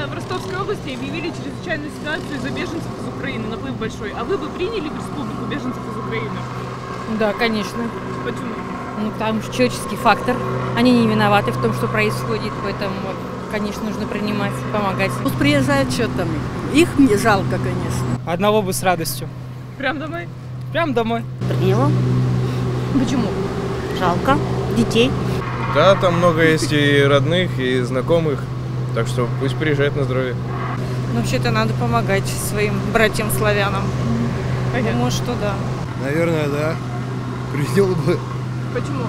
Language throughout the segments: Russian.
Сегодня в Ростовской области объявили чрезвычайную ситуацию из-за беженцев из Украины, наплыв большой. А вы бы приняли в республику беженцев из Украины? Да, конечно. Почему? Ну, потому что человеческий фактор. Они не виноваты в том, что происходит, поэтому, конечно, нужно принимать, помогать. Пусть приезжают, что там. Их мне жалко, конечно. Одного бы с радостью. Прям домой? Прям домой. Приняла. Почему? Жалко детей. Да, там много есть и родных, и знакомых, так что пусть приезжают на здоровье. Ну, вообще-то надо помогать своим братьям-славянам. Думаю, что да. Наверное, да. Принял бы. Почему?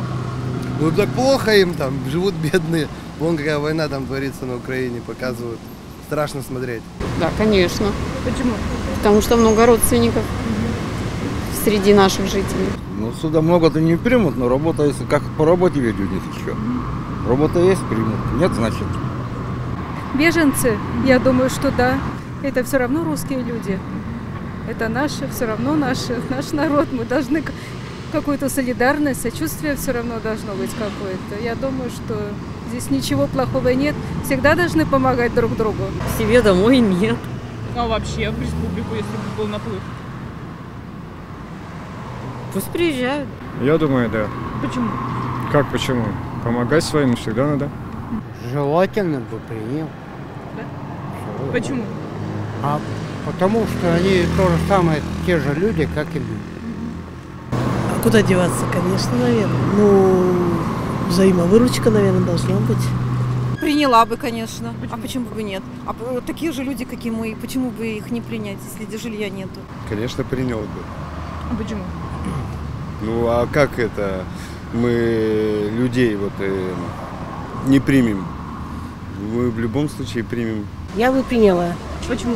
Ну так плохо им там, живут бедные. Вон какая война там творится на Украине, показывают. Страшно смотреть. Да, конечно. Почему? Потому что много родственников среди наших жителей. Ну, сюда много-то не примут, но работа, если как по работе ведь у них еще. Работа есть, примут. Нет, значит. Беженцы, я думаю, что да. Это все равно русские люди. Это наши, все равно наш народ. Мы должны какую-то солидарность, сочувствие все равно должно быть какое-то. Я думаю, что здесь ничего плохого нет. Всегда должны помогать друг другу. Себе домой нет. А вообще в республику, если бы был наплыв? Пусть приезжают. Я думаю, да. Почему? Как почему? Помогать своим всегда надо. Желательно бы принял. Да? Почему? Потому что они то же самое, те же люди, как и мы. А куда деваться, конечно, наверное. Ну, взаимовыручка, наверное, должна быть. Приняла бы, конечно. Почему? А почему бы нет? А такие же люди, как и мы, почему бы их не принять, если жилья нету? Конечно, принял бы. А почему? Ну а как это мы людей не примем? Мы в любом случае примем. Я бы приняла. Почему?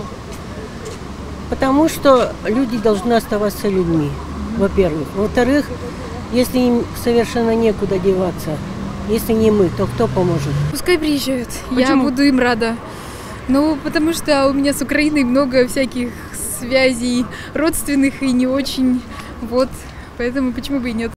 Потому что люди должны оставаться людьми, во-первых. Во-вторых, если им совершенно некуда деваться, если не мы, то кто поможет? Пускай приезжают. Почему? Я буду им рада. Ну, потому что у меня с Украиной много всяких связей родственных и не очень. Вот. Поэтому почему бы и нет?